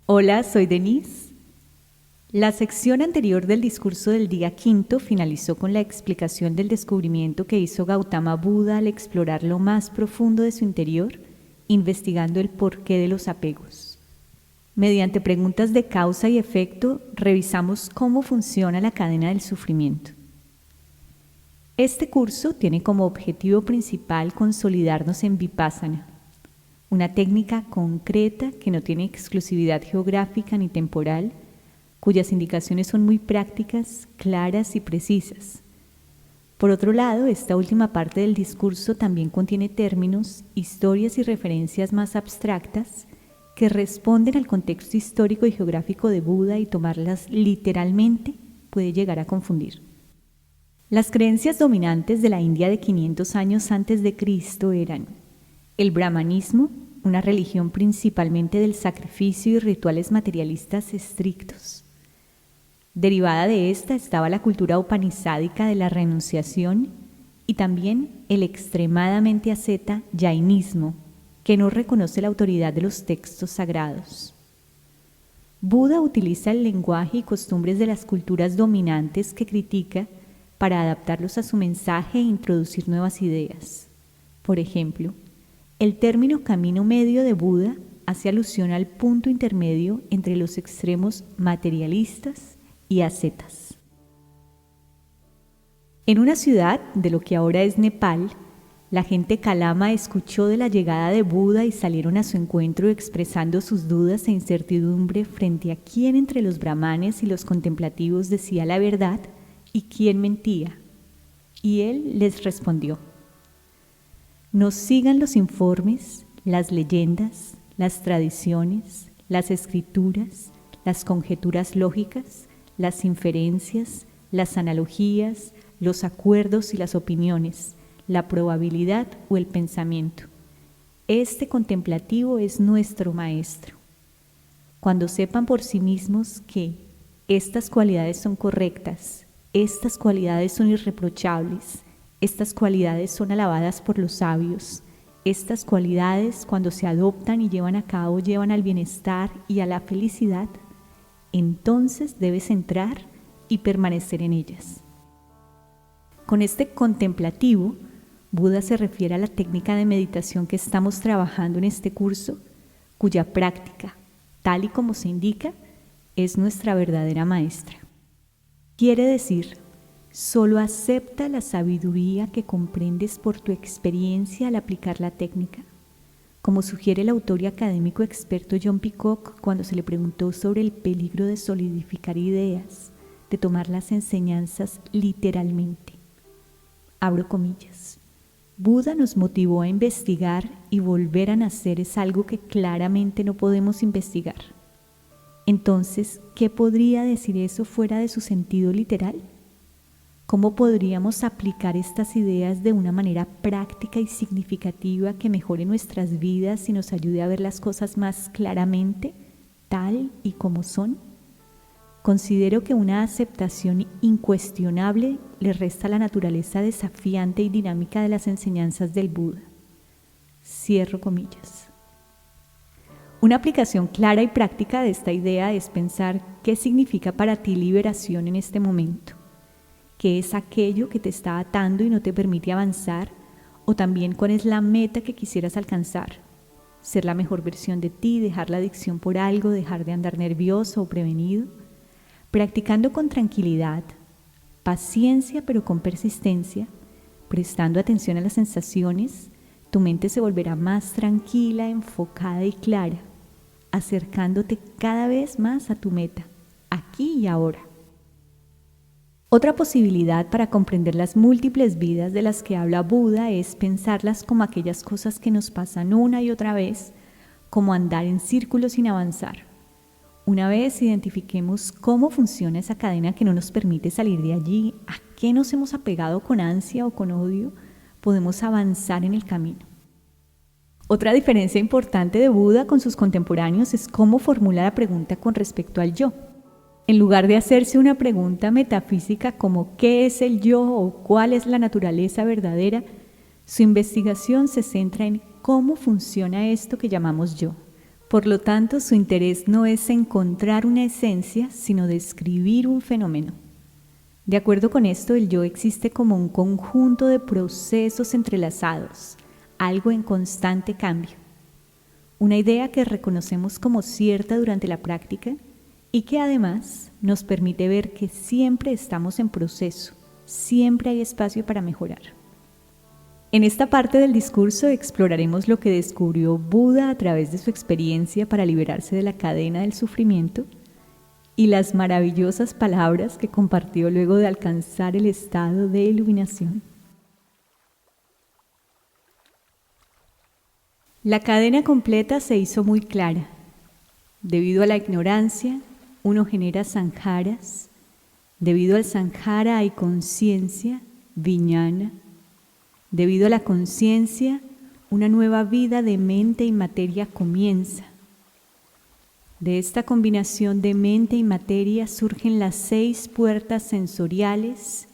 Hola, soy Denise. La sección anterior del discurso del día quinto finalizó con la explicación del descubrimiento que hizo Gautama Buda al explorar lo más profundo de su interior, investigando el porqué de los apegos. Mediante preguntas de causa y efecto, revisamos cómo funciona la cadena del sufrimiento. Este curso tiene como objetivo principal consolidarnos en Vipassana, una técnica concreta que no tiene exclusividad geográfica ni temporal, cuyas indicaciones son muy prácticas, claras y precisas. Por otro lado, esta última parte del discurso también contiene términos, historias y referencias más abstractas que responden al contexto histórico y geográfico de Buda, y tomarlas literalmente puede llegar a confundir. Las creencias dominantes de la India de 500 años antes de Cristo eran el brahmanismo, una religión principalmente del sacrificio y rituales materialistas estrictos. Derivada de esta estaba la cultura upanisádica de la renunciación y también el extremadamente asceta jainismo, que no reconoce la autoridad de los textos sagrados. Buda utiliza el lenguaje y costumbres de las culturas dominantes que critica para adaptarlos a su mensaje e introducir nuevas ideas. Por ejemplo, el término camino medio de Buda hace alusión al punto intermedio entre los extremos materialistas y ascetas. En una ciudad de lo que ahora es Nepal, la gente Kalama escuchó de la llegada de Buda y salieron a su encuentro expresando sus dudas e incertidumbre frente a quién entre los brahmanes y los contemplativos decía la verdad y quién mentía. Y él les respondió: no sigan los informes, las leyendas, las tradiciones, las escrituras, las conjeturas lógicas, las inferencias, las analogías, los acuerdos y las opiniones, la probabilidad o el pensamiento. Este contemplativo es nuestro maestro. Cuando sepan por sí mismos que estas cualidades son correctas, estas cualidades son irreprochables, estas cualidades son alabadas por los sabios, estas cualidades, cuando se adoptan y llevan a cabo, llevan al bienestar y a la felicidad, entonces debes entrar y permanecer en ellas. Con este contemplativo, Buda se refiere a la técnica de meditación que estamos trabajando en este curso, cuya práctica, tal y como se indica, es nuestra verdadera maestra. Quiere decir, solo acepta la sabiduría que comprendes por tu experiencia al aplicar la técnica, como sugiere el autor y académico experto John Peacock cuando se le preguntó sobre el peligro de solidificar ideas, de tomar las enseñanzas literalmente. Abro comillas. Buda nos motivó a investigar, y volver a nacer es algo que claramente no podemos investigar. Entonces, ¿qué podría decir eso fuera de su sentido literal? ¿Cómo podríamos aplicar estas ideas de una manera práctica y significativa que mejore nuestras vidas y nos ayude a ver las cosas más claramente, tal y como son? Considero que una aceptación incuestionable le resta la naturaleza desafiante y dinámica de las enseñanzas del Buda. Cierro comillas. Una aplicación clara y práctica de esta idea es pensar qué significa para ti liberación en este momento. ¿Qué es aquello que te está atando y no te permite avanzar? O también, ¿cuál es la meta que quisieras alcanzar? ¿Ser la mejor versión de ti, dejar la adicción por algo, dejar de andar nervioso o prevenido? Practicando con tranquilidad, paciencia pero con persistencia, prestando atención a las sensaciones, tu mente se volverá más tranquila, enfocada y clara, acercándote cada vez más a tu meta, aquí y ahora. Otra posibilidad para comprender las múltiples vidas de las que habla Buda es pensarlas como aquellas cosas que nos pasan una y otra vez, como andar en círculos sin avanzar. Una vez identifiquemos cómo funciona esa cadena que no nos permite salir de allí, a qué nos hemos apegado con ansia o con odio, podemos avanzar en el camino. Otra diferencia importante de Buda con sus contemporáneos es cómo formula la pregunta con respecto al yo. En lugar de hacerse una pregunta metafísica como ¿qué es el yo o cuál es la naturaleza verdadera?, su investigación se centra en cómo funciona esto que llamamos yo, Por lo tanto, su interés no es encontrar una esencia, sino describir un fenómeno. De acuerdo con esto, el yo existe como un conjunto de procesos entrelazados, algo en constante cambio. Una idea que reconocemos como cierta durante la práctica y que además nos permite ver que siempre estamos en proceso, siempre hay espacio para mejorar. En esta parte del discurso exploraremos lo que descubrió Buda a través de su experiencia para liberarse de la cadena del sufrimiento y las maravillosas palabras que compartió luego de alcanzar el estado de iluminación. La cadena completa se hizo muy clara. Debido a la ignorancia, uno genera sanjaras. Debido al sanjara hay conciencia, vijnana. Debido a la conciencia, una nueva vida de mente y materia comienza. De esta combinación de mente y materia surgen las 6 puertas sensoriales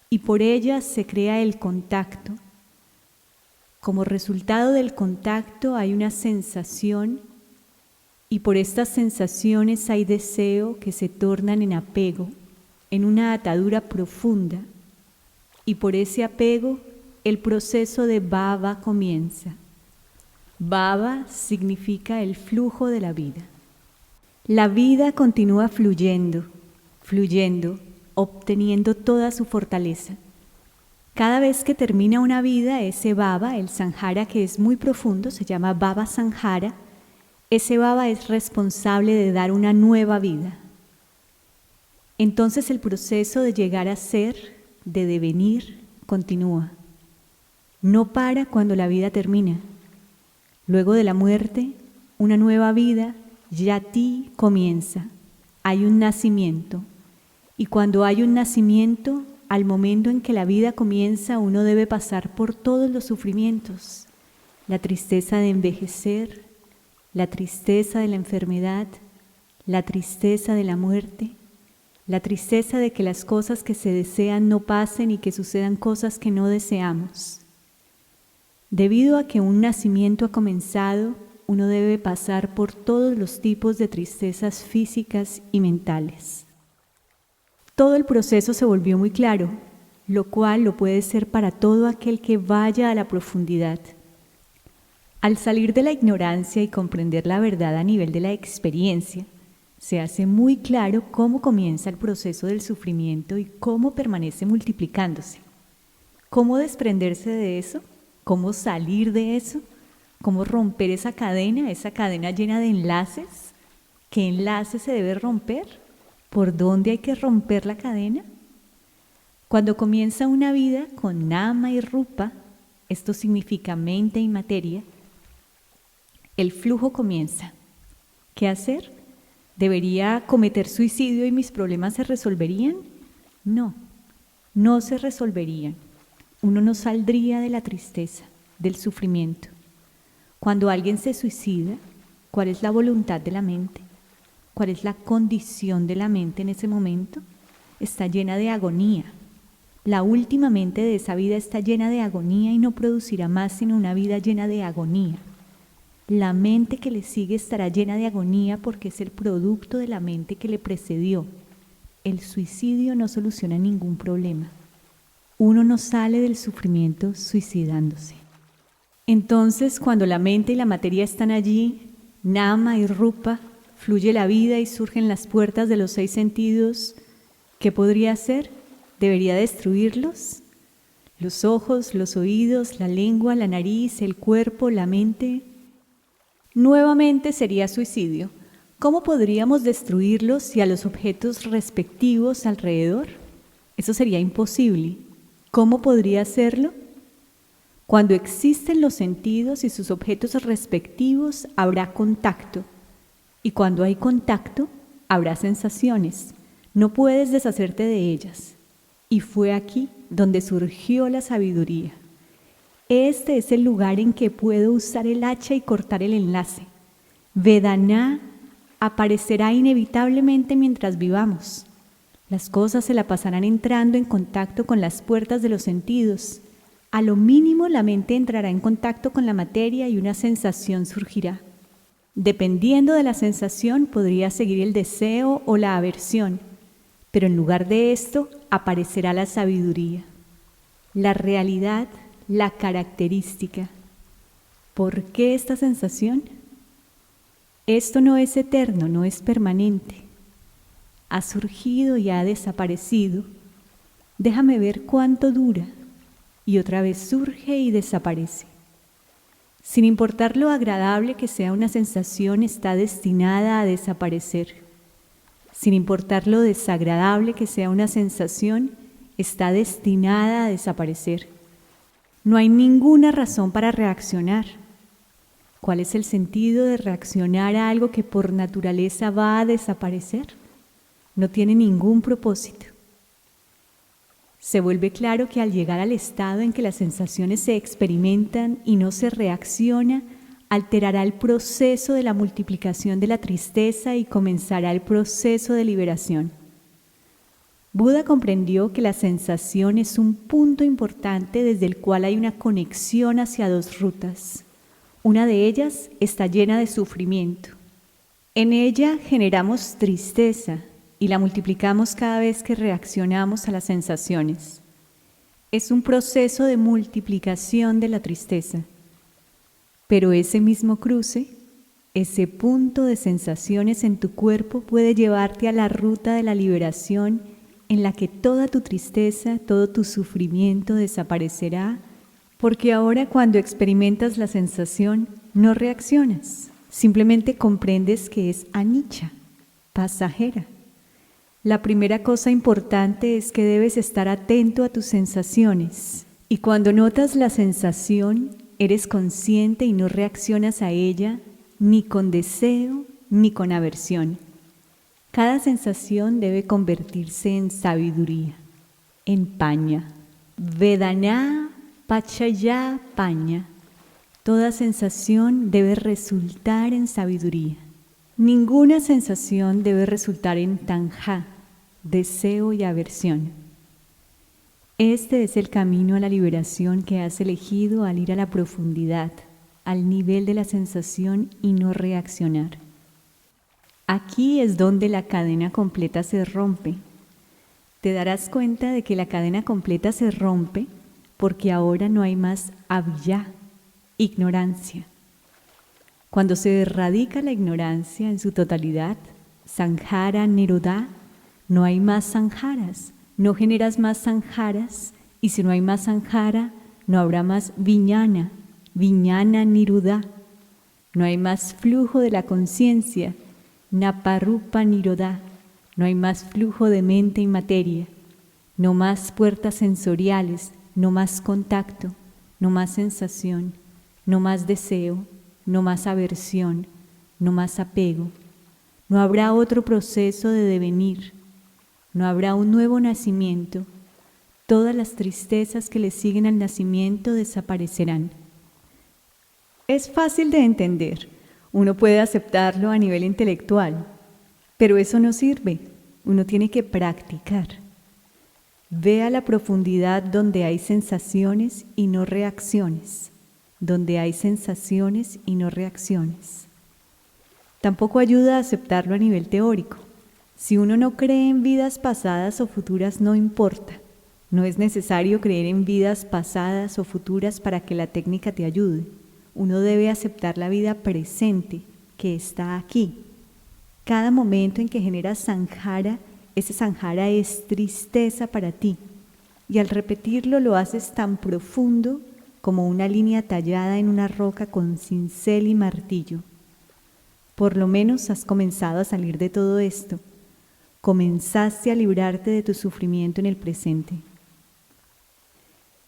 y por ellas se crea el contacto. Como resultado del contacto hay una sensación y por estas sensaciones hay deseo que se tornan en apego, en una atadura profunda y por ese apego el proceso de bhava comienza. Bhava significa el flujo de la vida. La vida continúa fluyendo, obteniendo toda su fortaleza. Cada vez que termina una vida, ese bhava, el sanjara que es muy profundo, se llama bhava sanjara, ese bhava es responsable de dar una nueva vida. Entonces el proceso de llegar a ser, de devenir, continúa. No para cuando la vida termina. Luego de la muerte, una nueva vida, yati, comienza. Hay un nacimiento. Y cuando hay un nacimiento, al momento en que la vida comienza, uno debe pasar por todos los sufrimientos. La tristeza de envejecer, la tristeza de la enfermedad, la tristeza de la muerte, la tristeza de que las cosas que se desean no pasen y que sucedan cosas que no deseamos. Debido a que un nacimiento ha comenzado, uno debe pasar por todos los tipos de tristezas físicas y mentales. Todo el proceso se volvió muy claro, lo cual lo puede ser para todo aquel que vaya a la profundidad. Al salir de la ignorancia y comprender la verdad a nivel de la experiencia, se hace muy claro cómo comienza el proceso del sufrimiento y cómo permanece multiplicándose. ¿Cómo desprenderse de eso? ¿Cómo salir de eso? ¿Cómo romper esa cadena llena de enlaces? ¿Qué enlace se debe romper? ¿Por dónde hay que romper la cadena? Cuando comienza una vida con nama y rupa, esto significa mente y materia, el flujo comienza. ¿Qué hacer? ¿Debería cometer suicidio y mis problemas se resolverían? No, no se resolverían. Uno no saldría de la tristeza, del sufrimiento. Cuando alguien se suicida, ¿cuál es la voluntad de la mente? ¿Cuál es la condición de la mente en ese momento? Está llena de agonía. La última mente de esa vida está llena de agonía y no producirá más sino una vida llena de agonía. La mente que le sigue estará llena de agonía porque es el producto de la mente que le precedió. El suicidio no soluciona ningún problema. Uno no sale del sufrimiento suicidándose. Entonces, cuando la mente y la materia están allí, nama y rupa, fluye la vida y surgen las puertas de los 6 sentidos. ¿Qué podría hacer? ¿Debería destruirlos? Los ojos, los oídos, la lengua, la nariz, el cuerpo, la mente. Nuevamente sería suicidio. ¿Cómo podríamos destruirlos y a los objetos respectivos alrededor? Eso sería imposible. ¿Cómo podría hacerlo? Cuando existen los sentidos y sus objetos respectivos, habrá contacto. Y cuando hay contacto, habrá sensaciones. No puedes deshacerte de ellas. Y fue aquí donde surgió la sabiduría. Este es el lugar en que puedo usar el hacha y cortar el enlace. Vedana aparecerá inevitablemente mientras vivamos. Las cosas se la pasarán entrando en contacto con las puertas de los sentidos. A lo mínimo la mente entrará en contacto con la materia y una sensación surgirá. Dependiendo de la sensación, podría seguir el deseo o la aversión, pero en lugar de esto aparecerá la sabiduría, la realidad, la característica. ¿Por qué esta sensación? Esto no es eterno, no es permanente. Ha surgido y ha desaparecido. Déjame ver cuánto dura, y otra vez surge y desaparece. Sin importar lo agradable que sea una sensación, está destinada a desaparecer. Sin importar lo desagradable que sea una sensación, está destinada a desaparecer. No hay ninguna razón para reaccionar. ¿Cuál es el sentido de reaccionar a algo que por naturaleza va a desaparecer? No tiene ningún propósito. Se vuelve claro que al llegar al estado en que las sensaciones se experimentan y no se reacciona, alterará el proceso de la multiplicación de la tristeza y comenzará el proceso de liberación. Buda comprendió que la sensación es un punto importante desde el cual hay una conexión hacia dos rutas. Una de ellas está llena de sufrimiento. En ella generamos tristeza y la multiplicamos cada vez que reaccionamos a las sensaciones. Es un proceso de multiplicación de la tristeza. Pero ese mismo cruce, ese punto de sensaciones en tu cuerpo puede llevarte a la ruta de la liberación en la que toda tu tristeza, todo tu sufrimiento desaparecerá, porque ahora cuando experimentas la sensación no reaccionas, simplemente comprendes que es anicca, pasajera. La primera cosa importante es que debes estar atento a tus sensaciones y cuando notas la sensación, eres consciente y no reaccionas a ella ni con deseo ni con aversión. Cada sensación debe convertirse en sabiduría, en paña. Vedana pachaya paña. Toda sensación debe resultar en sabiduría. Ninguna sensación debe resultar en tanja, deseo y aversión. Este es el camino a la liberación que has elegido al ir a la profundidad, al nivel de la sensación y no reaccionar. Aquí es donde la cadena completa se rompe. Te darás cuenta de que la cadena completa se rompe porque ahora no hay más avyaya, ignorancia. Cuando se erradica la ignorancia en su totalidad, sanjara nirodha, no hay más sanjaras, no generas más sanjaras, y si no hay más sanjara, no habrá más viñana, viñana nirodha. No hay más flujo de la conciencia, naparupa nirodha. No hay más flujo de mente y materia, no más puertas sensoriales, no más contacto, no más sensación, no más deseo, no más aversión, no más apego. No habrá otro proceso de devenir, no habrá un nuevo nacimiento. Todas las tristezas que le siguen al nacimiento desaparecerán. Es fácil de entender, uno puede aceptarlo a nivel intelectual, pero eso no sirve, uno tiene que practicar. Ve a la profundidad donde hay sensaciones y no reacciones, donde hay sensaciones y no reacciones. Tampoco ayuda a aceptarlo a nivel teórico. Si uno no cree en vidas pasadas o futuras, no importa. No es necesario creer en vidas pasadas o futuras para que la técnica te ayude. Uno debe aceptar la vida presente, que está aquí. Cada momento en que generas sanjara, ese sanjara es tristeza para ti. Y al repetirlo lo haces tan profundo como una línea tallada en una roca con cincel y martillo. Por lo menos has comenzado a salir de todo esto. Comenzaste a librarte de tu sufrimiento en el presente.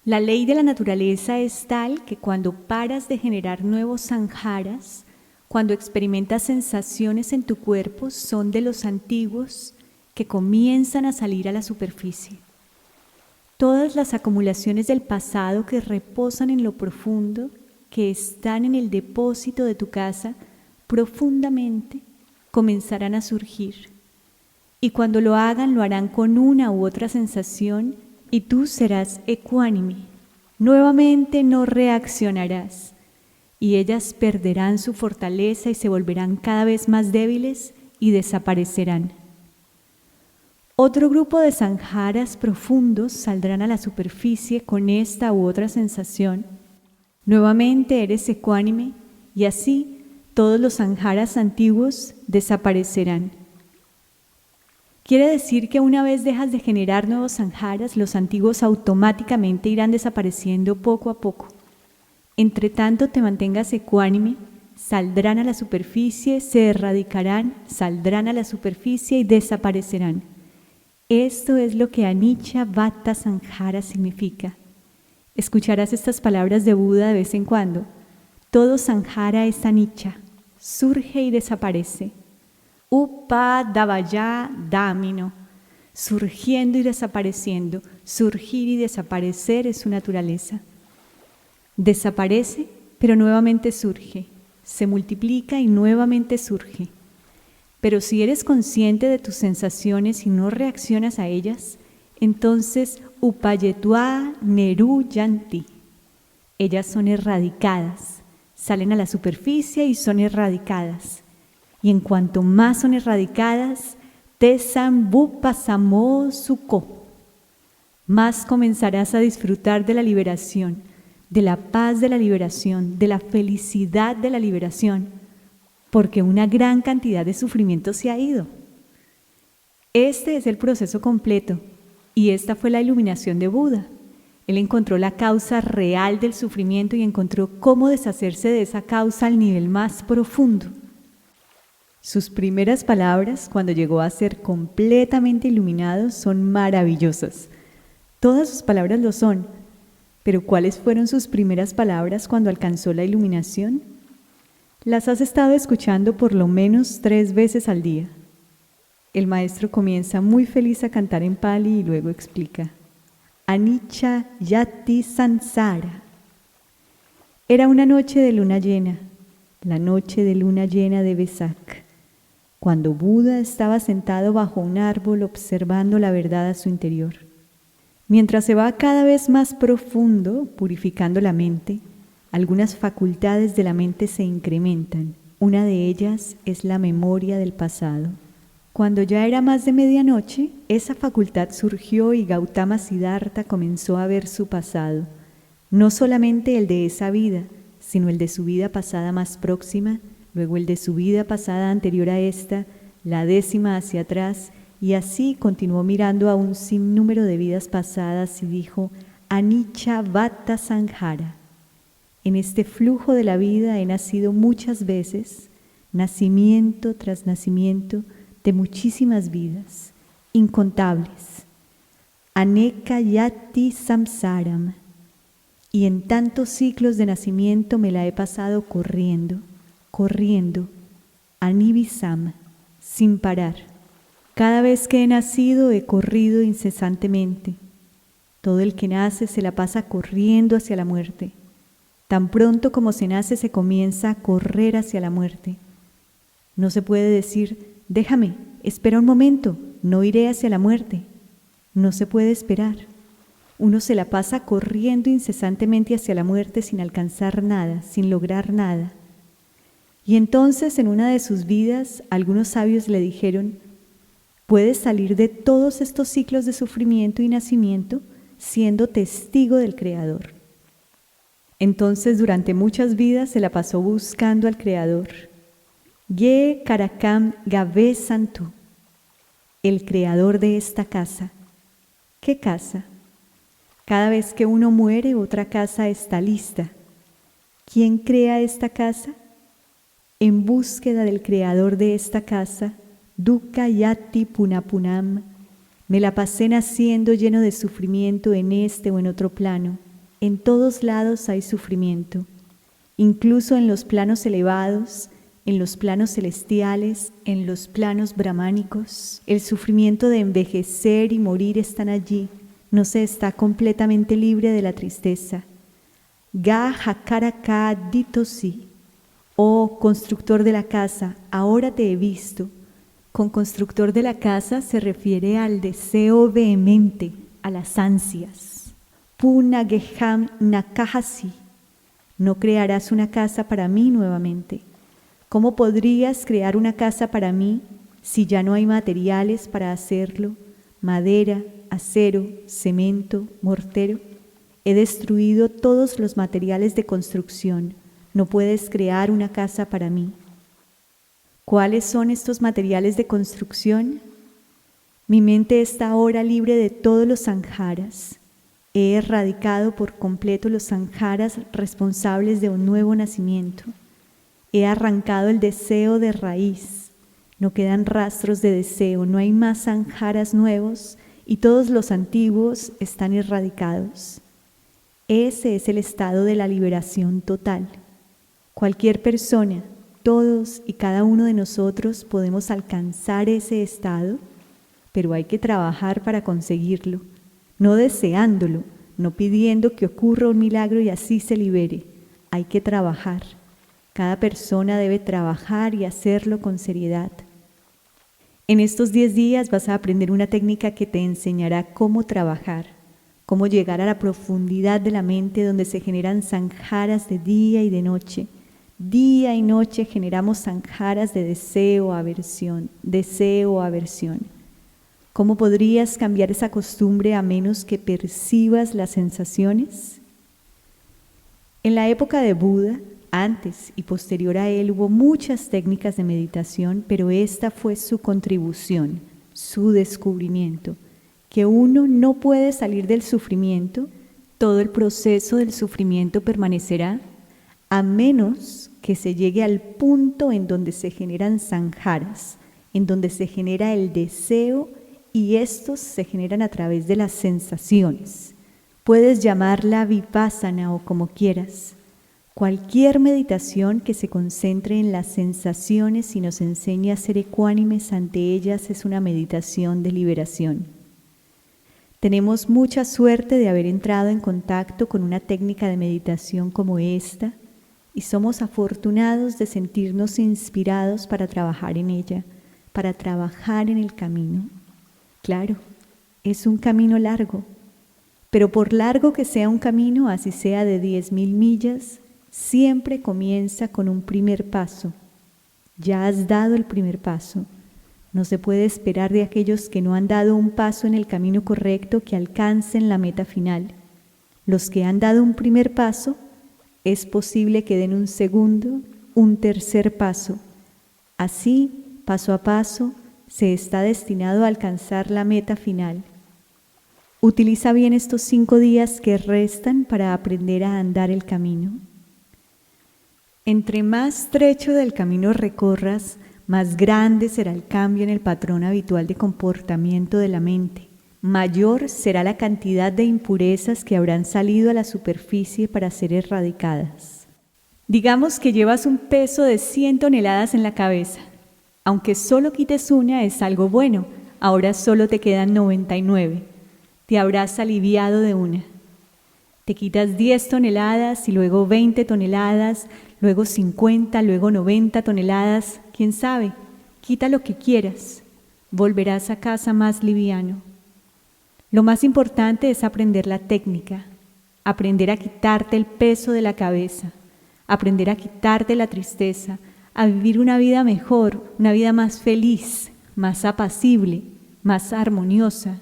La ley de la naturaleza es tal que cuando paras de generar nuevos sanjaras, cuando experimentas sensaciones en tu cuerpo, son de los antiguos que comienzan a salir a la superficie. Todas las acumulaciones del pasado que reposan en lo profundo, que están en el depósito de tu casa, profundamente, comenzarán a surgir. Y cuando lo hagan, lo harán con una u otra sensación y tú serás ecuánime. Nuevamente no reaccionarás. y ellas perderán su fortaleza y se volverán cada vez más débiles y desaparecerán. Otro grupo de sanjaras profundos saldrán a la superficie con esta u otra sensación. Nuevamente eres ecuánime y así todos los sanjaras antiguos desaparecerán. Quiere decir que una vez dejas de generar nuevos sanjaras, los antiguos automáticamente irán desapareciendo poco a poco. Entre tanto te mantengas ecuánime, saldrán a la superficie, se erradicarán, saldrán a la superficie y desaparecerán. Esto es lo que Anicca Vata Sanjara significa. Escucharás estas palabras de Buda de vez en cuando. Todo sanjara es anicca, surge y desaparece. Upadavaya damino, surgiendo y desapareciendo. Surgir y desaparecer es su naturaleza. Desaparece, pero nuevamente surge. Se multiplica y nuevamente surge. Pero si eres consciente de tus sensaciones y no reaccionas a ellas, entonces upayetva neruyanti. Ellas son erradicadas, salen a la superficie y son erradicadas. Y en cuanto más son erradicadas, tesam vupasamo sukho, más comenzarás a disfrutar de la liberación, de la paz de la liberación, de la felicidad de la liberación, porque una gran cantidad de sufrimiento se ha ido. Este es el proceso completo y esta fue la iluminación de Buda. Él encontró la causa real del sufrimiento y encontró cómo deshacerse de esa causa al nivel más profundo. Sus primeras palabras, cuando llegó a ser completamente iluminado, son maravillosas. Todas sus palabras lo son, pero ¿cuáles fueron sus primeras palabras cuando alcanzó la iluminación? Las has estado escuchando por lo menos 3 veces al día. El maestro comienza muy feliz a cantar en Pali y luego explica: Anicca Yati Sansara. Era una noche de luna llena, la noche de luna llena de Vesak, cuando Buda estaba sentado bajo un árbol observando la verdad a su interior. Mientras se va cada vez más profundo, purificando la mente, algunas facultades de la mente se incrementan. Una de ellas es la memoria del pasado. Cuando ya era más de medianoche, esa facultad surgió y Gautama Siddhartha comenzó a ver su pasado, no solamente el de esa vida, sino el de su vida pasada más próxima, luego el de su vida pasada anterior a esta, la 10ª hacia atrás, y así continuó mirando a un sinnúmero de vidas pasadas y dijo: Anicca Vata Sanjara. En este flujo de la vida he nacido muchas veces, nacimiento tras nacimiento de muchísimas vidas, incontables. Aneka Yati Samsaram. Y en tantos ciclos de nacimiento me la he pasado corriendo, Anibisam, sin parar. Cada vez que he nacido he corrido incesantemente. Todo el que nace se la pasa corriendo hacia la muerte. Tan pronto como se nace se comienza a correr hacia la muerte. No se puede decir: déjame, espera un momento, no iré hacia la muerte. No se puede esperar. Uno se la pasa corriendo incesantemente hacia la muerte sin alcanzar nada, sin lograr nada. Y entonces en una de sus vidas algunos sabios le dijeron: puedes salir de todos estos ciclos de sufrimiento y nacimiento siendo testigo del Creador. Entonces durante muchas vidas se la pasó buscando al Creador. Ye Karakam Gabe Santu, el Creador de esta casa. ¿Qué casa? Cada vez que uno muere, otra casa está lista. ¿Quién crea esta casa? En búsqueda del Creador de esta casa, Dukkha Yati Punapunam, me la pasé naciendo lleno de sufrimiento en este o en otro plano. En todos lados hay sufrimiento, incluso en los planos elevados, en los planos celestiales, en los planos brahmánicos. El sufrimiento de envejecer y morir están allí. No se está completamente libre de la tristeza. Ga Hakaraka Ditosi, oh constructor de la casa, ahora te he visto. Con constructor de la casa se refiere al deseo vehemente, a las ansias. Punageham Nakahasi, No crearás una casa para mí nuevamente. ¿Cómo podrías crear una casa para mí si ya no hay materiales para hacerlo? Madera, acero, cemento, mortero. He destruido todos los materiales de construcción. No puedes crear una casa para mí. ¿Cuáles son estos materiales de construcción? Mi mente está ahora libre de todos los sanjaras. He erradicado por completo los sanjaras responsables de un nuevo nacimiento. He arrancado el deseo de raíz. No quedan rastros de deseo, no hay más sanjaras nuevos y todos los antiguos están erradicados. Ese es el estado de la liberación total. Cualquier persona, todos y cada uno de nosotros podemos alcanzar ese estado, pero hay que trabajar para conseguirlo, no deseándolo, no pidiendo que ocurra un milagro y así se libere. Hay que trabajar. Cada persona debe trabajar y hacerlo con seriedad. En estos 10 días vas a aprender una técnica que te enseñará cómo trabajar, cómo llegar a la profundidad de la mente donde se generan sanjaras de día y de noche. Día y noche generamos sanjaras de deseo, aversión, deseo, aversión. ¿Cómo podrías cambiar esa costumbre a menos que percibas las sensaciones? En la época de Buda, antes y posterior a él, hubo muchas técnicas de meditación, pero esta fue su contribución, su descubrimiento, que uno no puede salir del sufrimiento, todo el proceso del sufrimiento permanecerá, a menos que se llegue al punto en donde se generan sanjaras, en donde se genera el deseo y estos se generan a través de las sensaciones. Puedes llamarla vipassana o como quieras. Cualquier meditación que se concentre en las sensaciones y nos enseñe a ser ecuánimes ante ellas es una meditación de liberación. Tenemos mucha suerte de haber entrado en contacto con una técnica de meditación como esta y somos afortunados de sentirnos inspirados para trabajar en ella, para trabajar en el camino. Claro, es un camino largo, pero por largo que sea un camino, así sea de 10,000 millas, siempre comienza con un primer paso. Ya has dado el primer paso. No se puede esperar de aquellos que no han dado un paso en el camino correcto que alcancen la meta final. Los que han dado un primer paso, es posible que den un segundo, un tercer paso. Así, paso a paso, se está destinado a alcanzar la meta final. Utiliza bien estos 5 días que restan para aprender a andar el camino. Entre más trecho del camino recorras, más grande será el cambio en el patrón habitual de comportamiento de la mente. Mayor será la cantidad de impurezas que habrán salido a la superficie para ser erradicadas. Digamos que llevas un peso de 100 toneladas en la cabeza. Aunque solo quites una es algo bueno, ahora solo te quedan 99. Te habrás aliviado de una. Te quitas 10 toneladas y luego 20 toneladas, luego 50, luego 90 toneladas, quién sabe, quita lo que quieras, volverás a casa más liviano. Lo más importante es aprender la técnica, aprender a quitarte el peso de la cabeza, aprender a quitarte la tristeza, a vivir una vida mejor, una vida más feliz, más apacible, más armoniosa.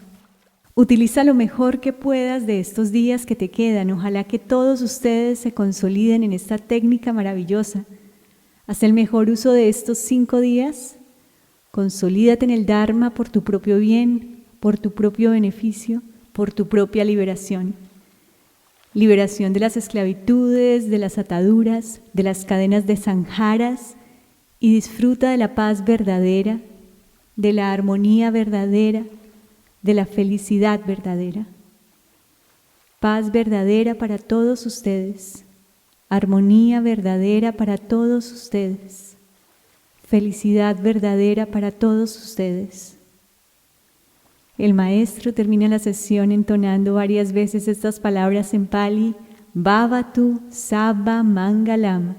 Utiliza lo mejor que puedas de estos días que te quedan. Ojalá que todos ustedes se consoliden en esta técnica maravillosa. Haz el mejor uso de estos 5 días. Consolídate en el Dharma por tu propio bien, por tu propio beneficio, por tu propia liberación. Liberación de las esclavitudes, de las ataduras, de las cadenas de sanjaras, y disfruta de la paz verdadera, de la armonía verdadera, de la felicidad verdadera. Paz verdadera para todos ustedes, armonía verdadera para todos ustedes, felicidad verdadera para todos ustedes. El maestro termina la sesión entonando varias veces estas palabras en Pali: Bhavatu Sabba Mangalam.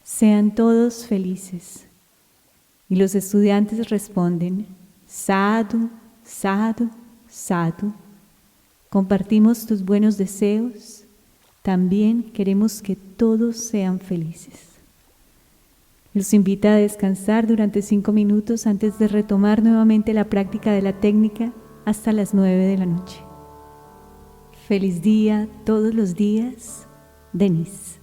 Sean todos felices. Y los estudiantes responden: Sadhu, Sadhu, Sadhu. Compartimos tus buenos deseos, también queremos que todos sean felices. Los invita a descansar durante 5 minutos antes de retomar nuevamente la práctica de la técnica hasta las 9 de la noche. Feliz día todos los días, Denise.